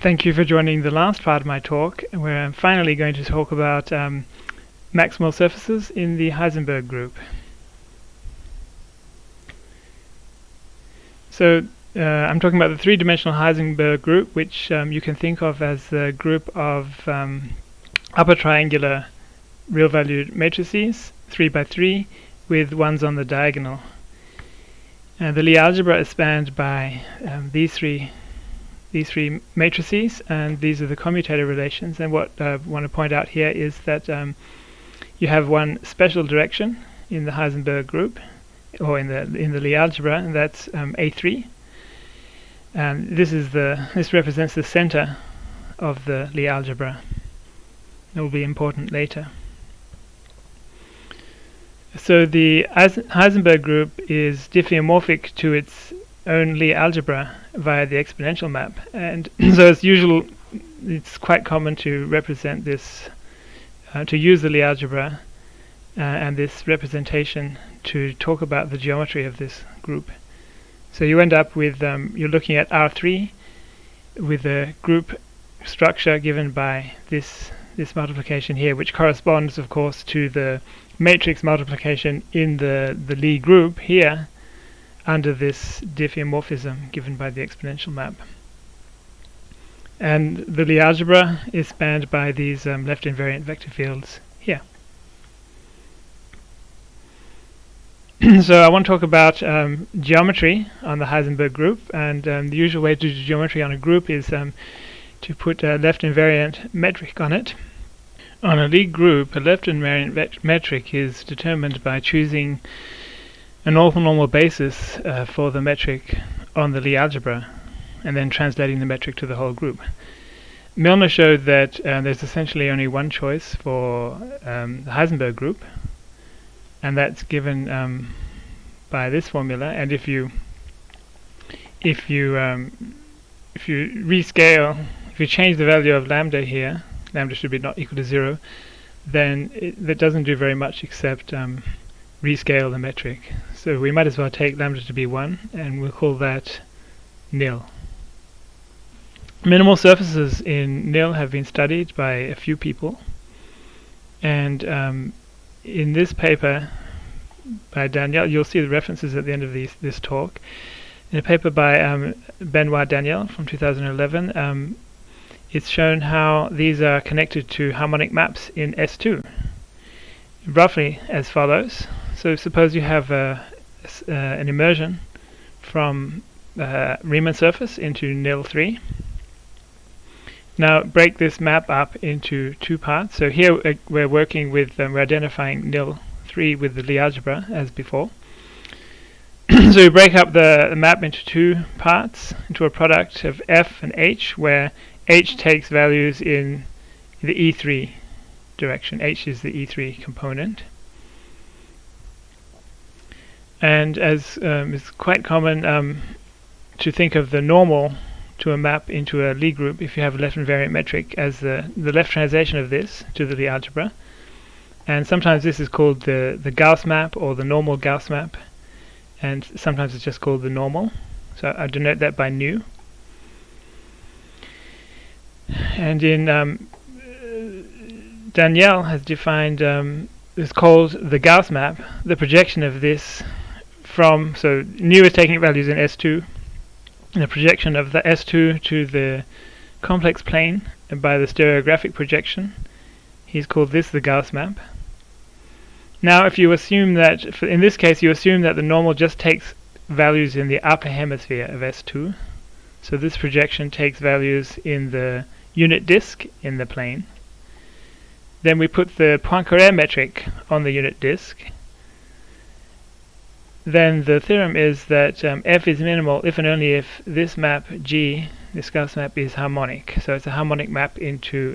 Thank you for joining the last part of my talk, where I'm finally going to talk about maximal surfaces in the Heisenberg group. So I'm talking about the three-dimensional Heisenberg group, which you can think of as the group of upper triangular real-valued matrices, 3 by 3, with ones on the diagonal. The Lie algebra is spanned by these three matrices, and these are the commutator relations. And what I want to point out here is that you have one special direction in the Heisenberg group, or in the Lie algebra, and that's A3. And this represents the center of the Lie algebra. It will be important later. So the Heisenberg group is diffeomorphic to its own Lie algebra via the exponential map, and so as usual, it's quite common to represent this, to use the Lie algebra and this representation to talk about the geometry of this group. So you end up with you're looking at R3 with a group structure given by this multiplication here, which corresponds, of course, to the matrix multiplication in the Lie group here under this diffeomorphism given by the exponential map. And the Lie algebra is spanned by these left invariant vector fields here. So I want to talk about geometry on the Heisenberg group, and the usual way to do geometry on a group is to put a left invariant metric on it. On a Lie group, a left invariant metric is determined by choosing an orthonormal basis for the metric on the Lie algebra, and then translating the metric to the whole group. Milner showed that there's essentially only one choice for the Heisenberg group, and that's given by this formula. And if you rescale, if you change the value of lambda here, lambda should be not equal to 0, then that doesn't do very much except rescale the metric. So we might as well take lambda to be 1, and we'll call that nil. Minimal surfaces in nil have been studied by a few people, and in this paper by Daniel, you'll see the references at the end of this talk. In a paper by Benoit Daniel from 2011, it's shown how these are connected to harmonic maps in S2, roughly as follows. So suppose you have an immersion from Riemann surface into nil 3. Now break this map up into two parts. So here we're working with, we're identifying nil 3 with the Lie algebra as before. So we break up the map into two parts, into a product of f and h, where h takes values in the E3 direction. H is the E3 component. And as is quite common to think of the normal to a map into a Lie group, if you have a left invariant metric, as the left translation of this to the Lie algebra. And sometimes this is called the Gauss map, or the normal Gauss map, and sometimes it's just called the normal. So I denote that by nu. And in Daniel has defined, it's called the Gauss map, the projection of this from, so nu is taking values in S2, and the projection of the S2 to the complex plane, and by the stereographic projection, he's called this the Gauss map. Now if you assume that, in this case you assume that the normal just takes values in the upper hemisphere of S2, so this projection takes values in the unit disk in the plane. Then we put the Poincaré metric on the unit disk. Then the theorem is that f is minimal if and only if this map G, this Gauss map, is harmonic. So it's a harmonic map into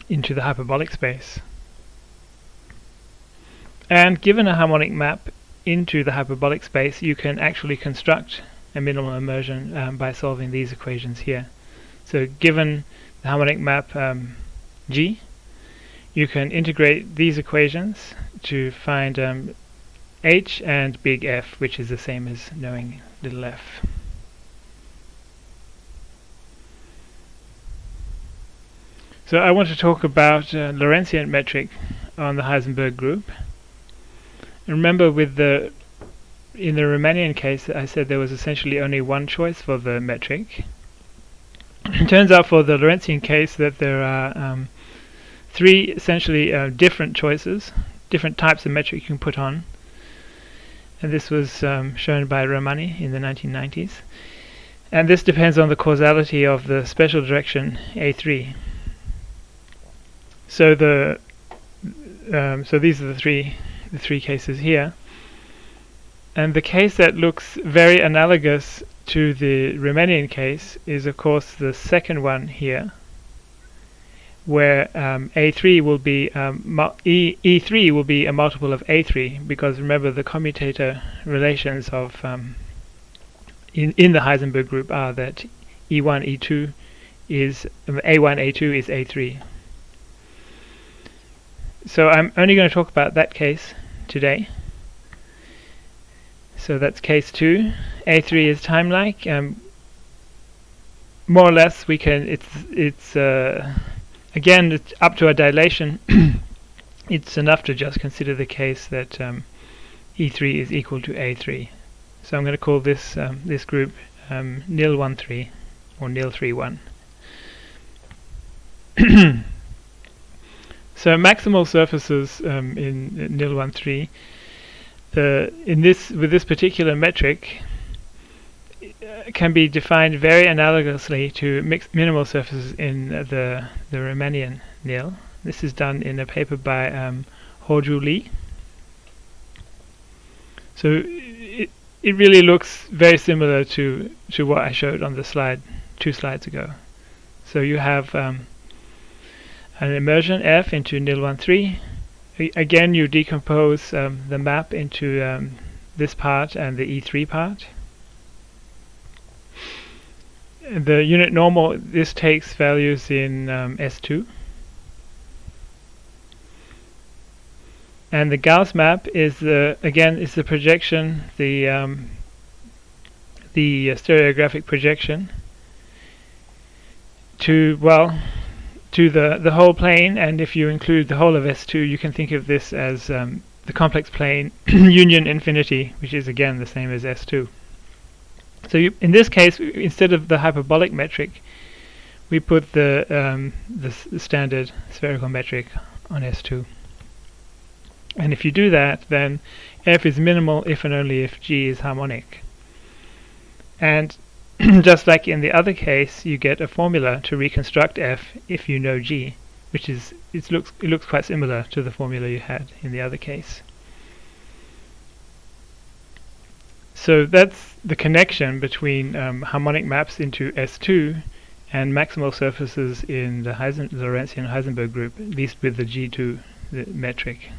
the hyperbolic space. And given a harmonic map into the hyperbolic space, you can actually construct a minimal immersion by solving these equations here. So given the harmonic map G, you can integrate these equations to find h and big F, which is the same as knowing little f. So I want to talk about Laurencian metric on the Heisenberg group. And remember, in the Riemannian case, I said there was essentially only one choice for the metric. It turns out for the Laurencian case that there are three essentially different choices, different types of metric you can put on. And this was shown by Ramani in the 1990s. And this depends on the causality of the special direction A3. So these are the three cases here. And the case that looks very analogous to the Riemannian case is, of course, the second one here, where A3 will be E3 will be a multiple of A3, because remember the commutator relations of in the Heisenberg group are that E1 E2 is A1 A2 is A3. So I'm only going to talk about that case today. So that's case 2. A3 is time-like. More or less, we can. It's again, it's up to a dilation. It's enough to just consider the case that E3 is equal to A3. So I'm going to call this this group nil13 or nil31. So maximal surfaces in nil13. With this particular metric can be defined very analogously to minimal surfaces in the Riemannian nil. This is done in a paper by Hoju Lee. So it really looks very similar to what I showed on the slide 2 slides ago. So you have an immersion F into nil13. Again, you decompose the map into this part and the E3 part. The unit normal, this takes values in S2. And the Gauss map is the projection, the stereographic projection to the whole plane. And if you include the whole of S2, you can think of this as the complex plane union infinity, which is again the same as S2. So in this case, instead of the hyperbolic metric, we put the standard spherical metric on S2. And if you do that, then F is minimal if and only if G is harmonic. And just like in the other case, you get a formula to reconstruct F if you know G, which is it looks quite similar to the formula you had in the other case. So that's the connection between harmonic maps into S2 and maximal surfaces in the Laurencian Heisenberg group, at least with the G2 metric.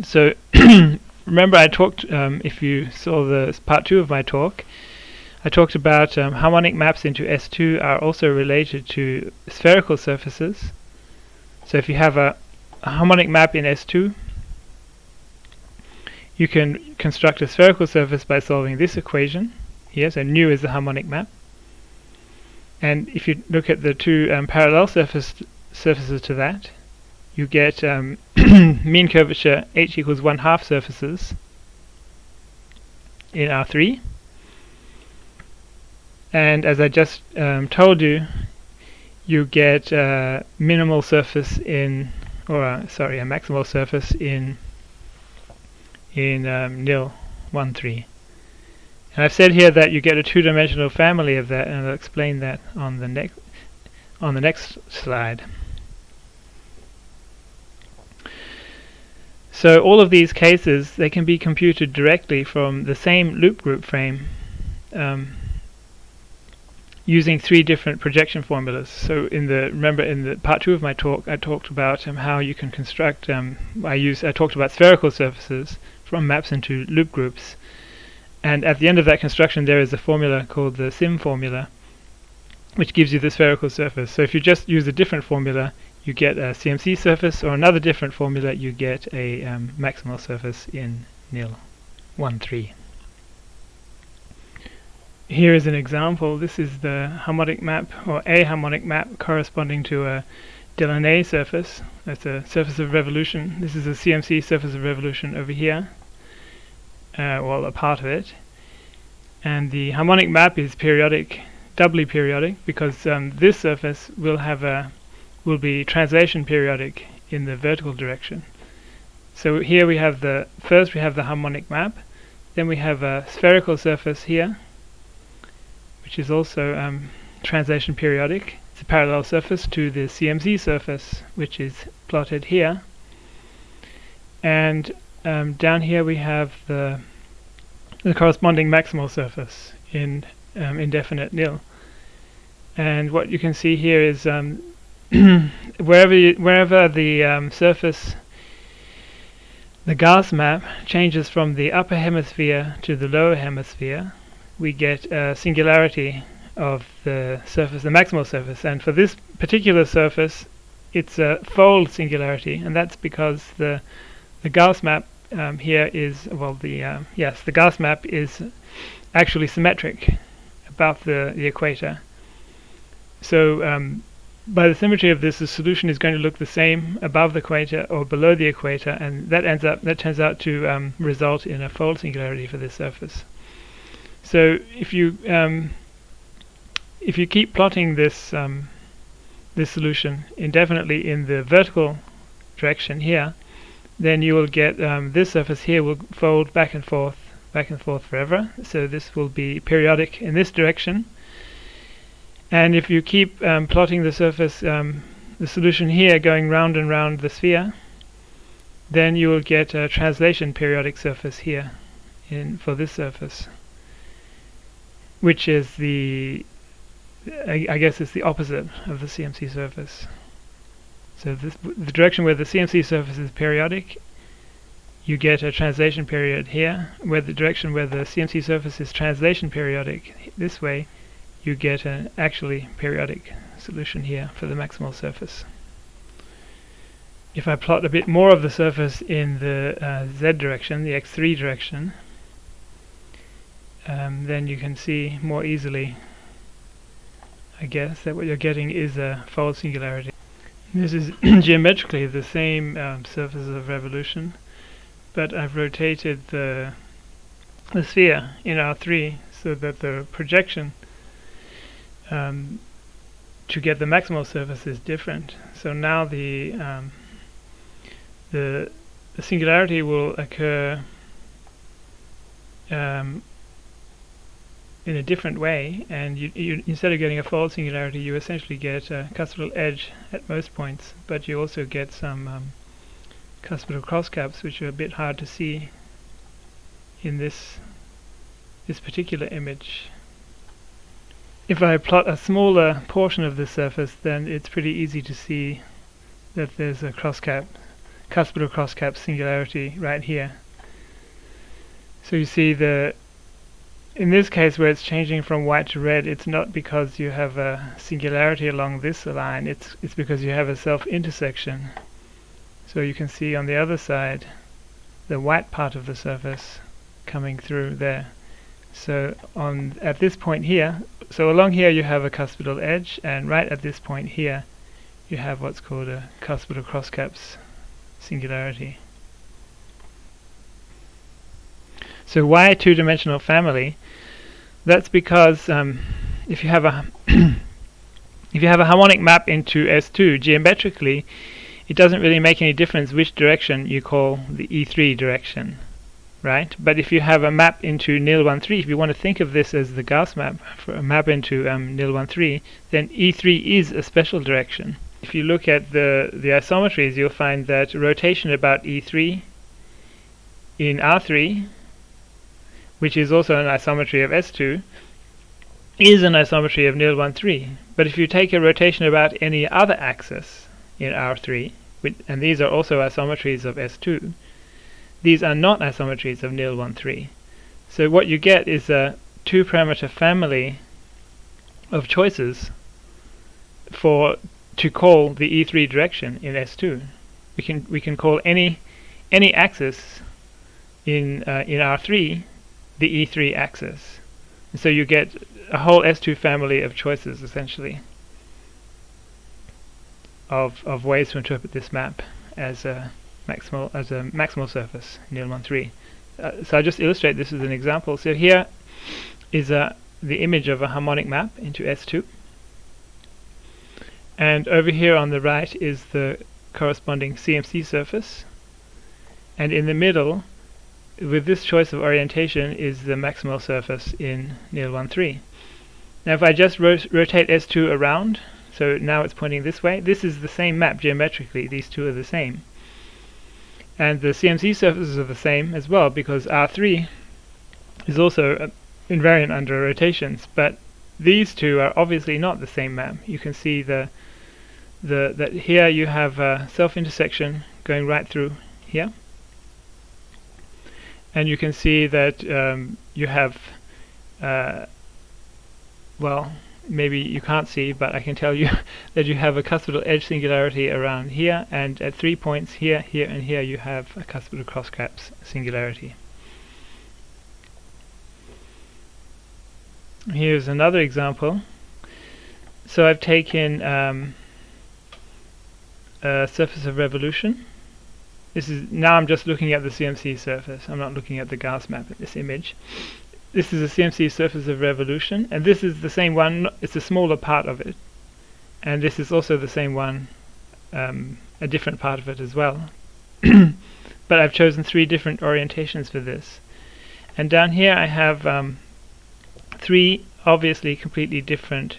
So remember I talked, if you saw the part 2 of my talk, I talked about harmonic maps into S2 are also related to spherical surfaces. So if you have a harmonic map in S2, you can construct a spherical surface by solving this equation here. So nu is the harmonic map. And if you look at the two parallel surfaces to that, you get mean curvature h equals 1/2 surfaces in R3. And as I just told you, you get minimal surface a maximal surface in nil13. And I've said here that you get a 2-dimensional family of that, and I'll explain that on the next slide. So all of these cases, they can be computed directly from the same loop group frame using 3 different projection formulas. So remember in the part 2 of my talk, I talked about how you can construct, I talked about spherical surfaces from maps into loop groups. And at the end of that construction, there is a formula called the sim formula, which gives you the spherical surface. So if you just use a different formula, you get a CMC surface, or another different formula, you get a maximal surface in nil13. here is an example. This is the harmonic map, or a harmonic map corresponding to a Delaunay surface. That's a surface of revolution. This is a CMC surface of revolution over here, well, a part of it. And the harmonic map is periodic, doubly periodic, because this surface will be translation periodic in the vertical direction. So here we have first we have the harmonic map, then we have a spherical surface here, which is also translation periodic. It's a parallel surface to the CMC surface, which is plotted here. And down here we have the corresponding maximal surface in indefinite nil. And what you can see here is wherever the surface, the Gauss map, changes from the upper hemisphere to the lower hemisphere, we get a singularity of the surface, the maximal surface. And for this particular surface, it's a fold singularity, and that's because the Gauss map here is, well, the Gauss map is actually symmetric about the equator. So by the symmetry of this, the solution is going to look the same above the equator or below the equator, and that turns out to result in a fold singularity for this surface. So if you keep plotting this this solution indefinitely in the vertical direction here, then you will get this surface here will fold back and forth forever. So this will be periodic in this direction. And if you keep plotting the surface, the solution here going round and round the sphere, then you will get a translation periodic surface here for this surface, which is I guess it's the opposite of the CMC surface. So the direction where the CMC surface is periodic, you get a translation period here. Where the direction where the CMC surface is translation periodic, this way, you get an actually periodic solution here for the maximal surface. If I plot a bit more of the surface in the z direction, the x3 direction, then you can see more easily, I guess, that what you're getting is a fold singularity. This is geometrically the same surface of revolution, but I've rotated the sphere in R3 so that the projection to get the maximal surface is different. So now the singularity will occur in a different way, and you instead of getting a fold singularity, you essentially get a cuspidal edge at most points, but you also get some cuspidal crosscaps, which are a bit hard to see in this particular image. If I plot a smaller portion of the surface, then it's pretty easy to see that there's a cuspidal crosscap singularity right here. So you see in this case where it's changing from white to red, it's not because you have a singularity along this line, it's because you have a self-intersection. So you can see on the other side the white part of the surface coming through there. So at this point here, so along here you have a cuspidal edge, and right at this point here you have what's called a cuspidal crosscaps singularity. So why a two-dimensional family? That's because if you have a harmonic map into S2, geometrically it doesn't really make any difference which direction you call the E3 direction, right? But if you have a map into nil13, if you want to think of this as the Gauss map for a map into nil13, then E3 is a special direction. If you look at the isometries, you'll find that rotation about E3 in R3, which is also an isometry of S2, is an isometry of nil13. But if you take a rotation about any other axis in R3, and these are also isometries of S2, these are not isometries of nil13. So what you get is a two-parameter family of choices to call the E3 direction in S2. We can call any axis in R3 the E3 axis. And so you get a whole S2 family of choices, essentially, of ways to interpret this map as a maximal surface in NIL13. So I just illustrate this as an example. So here is the image of a harmonic map into S2, and over here on the right is the corresponding CMC surface, and in the middle, with this choice of orientation, is the maximal surface in NIL13. Now if I just rotate S2 around, so now it's pointing this way, this is the same map geometrically. These two are the same. And the CMC surfaces are the same as well, because R3 is also invariant under rotations, but these two are obviously not the same map. You can see that here you have a self-intersection going right through here, and you can see that you have well, maybe you can't see, but I can tell you that you have a cuspidal edge singularity around here, and at 3 points here, here, and here you have a cuspidal cross-caps singularity. Here's another example. So I've taken a surface of revolution. Now I'm just looking at the CMC surface. I'm not looking at the Gauss map in this image. This is a CMC surface of revolution, and this is the same one. It's a smaller part of it, and this is also the same one, a different part of it as well. But I've chosen 3 different orientations for this, and down here I have 3 obviously completely different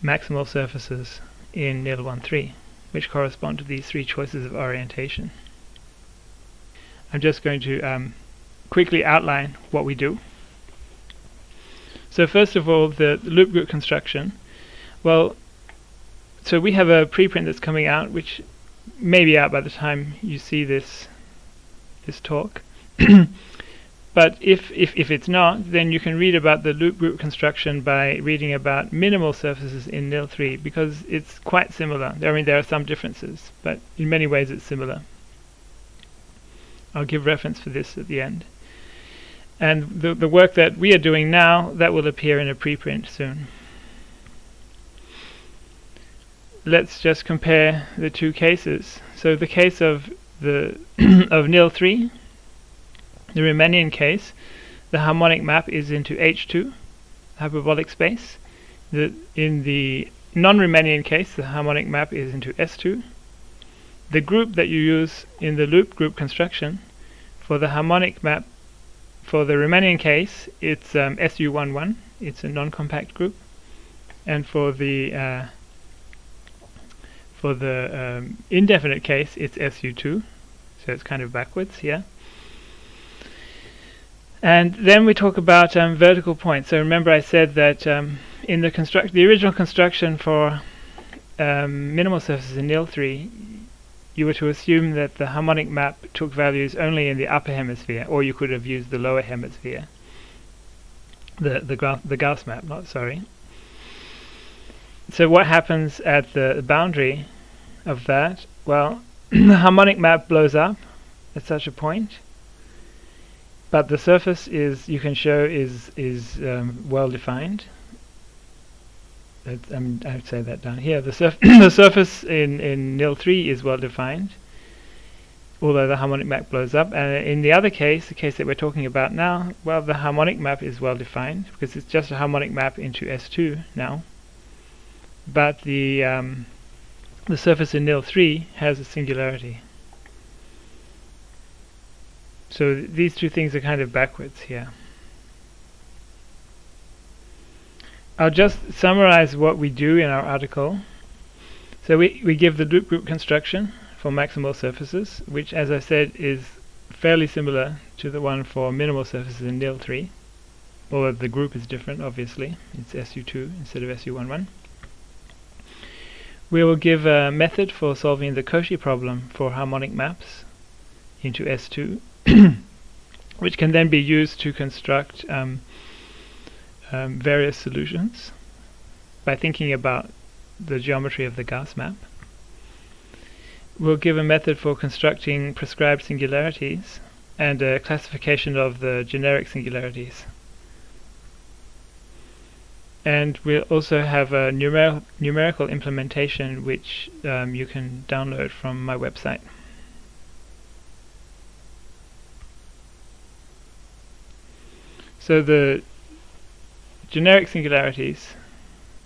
maximal surfaces in NIL13, which correspond to these 3 choices of orientation. I'm just going to quickly outline what we do. So first of all, the loop group construction. Well, so we have a preprint that's coming out, which may be out by the time you see this talk. But if it's not, then you can read about the loop group construction by reading about minimal surfaces in NIL3, because it's quite similar. I mean, there are some differences, but in many ways it's similar. I'll give reference for this at the end. And the work that we are doing now, that will appear in a preprint soon. Let's just compare the 2 cases. So the case of the of NIL3, the Riemannian case, the harmonic map is into H2, hyperbolic space. In the non-Riemannian case, the harmonic map is into S2. The group that you use in the loop group construction for the harmonic map, for the Riemannian case, it's SU11. It's a non-compact group, and for the indefinite case, it's SU2. So it's kind of backwards here. And then we talk about vertical points. So remember, I said that in the original construction for minimal surfaces in NIL3, you were to assume that the harmonic map took values only in the upper hemisphere, or you could have used the lower hemisphere. The Gauss map, sorry. So what happens at the boundary of that? Well, the harmonic map blows up at such a point, but the surface you can show is well defined. I would say that down here. The surface in NIL3 is well defined, although the harmonic map blows up. And in the other case, the case that we're talking about now, well, the harmonic map is well defined because it's just a harmonic map into S2 now. But the surface in NIL3 has a singularity. So these 2 things are kind of backwards here. I'll just summarize what we do in our article. So we give the loop group construction for maximal surfaces, which, as I said, is fairly similar to the one for minimal surfaces in NIL3, although the group is different, obviously. It's SU2 instead of SU11. We will give a method for solving the Cauchy problem for harmonic maps into S2, which can then be used to construct various solutions by thinking about the geometry of the Gauss map. We'll give a method for constructing prescribed singularities and a classification of the generic singularities. and we'll also have a numerical implementation which you can download from my website. So the generic singularities,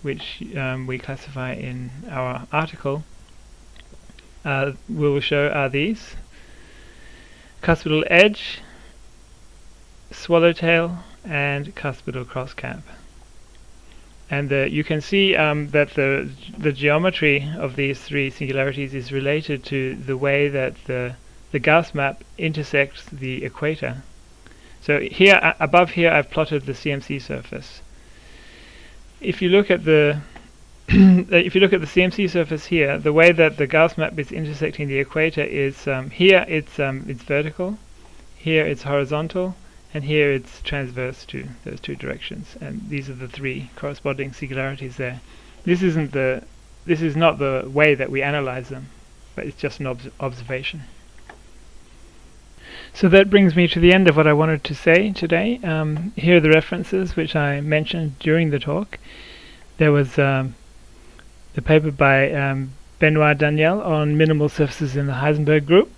which we classify in our article, we will show are these: cuspidal edge, swallowtail, and cuspidal crosscap. And you can see that the geometry of these three singularities is related to the way that the Gauss map intersects the equator. So here, above here, I've plotted the CMC surface. If you look at the CMC surface here, the way that the Gauss map is intersecting the equator is here it's vertical, here it's horizontal, and here it's transverse to those two directions. And these are the three corresponding singularities there. This is not the way that we analyze them, but it's just an observation. So that brings me to the end of what I wanted to say today. Here are the references which I mentioned during the talk. There was the paper by Benoit Daniel on minimal surfaces in the Heisenberg group.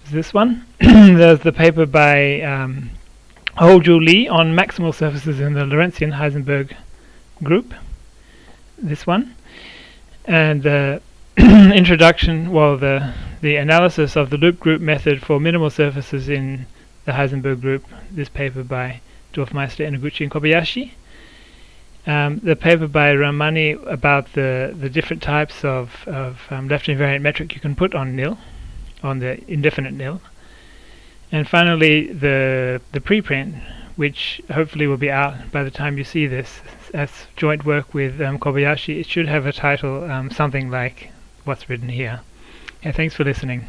This one. There's the paper by Ho-Ju Lee on maximal surfaces in the Laurencian Heisenberg group. This one. And the introduction, well, the analysis of the loop group method for minimal surfaces in the Heisenberg group, this paper by Dorfmeister, Enoguchi, and Kobayashi. The paper by Ramani about the different types of left invariant metric you can put on nil, on the indefinite nil. And finally, the preprint, which hopefully will be out by the time you see this, as joint work with Kobayashi. It should have a title something like what's written here. Yeah, thanks for listening.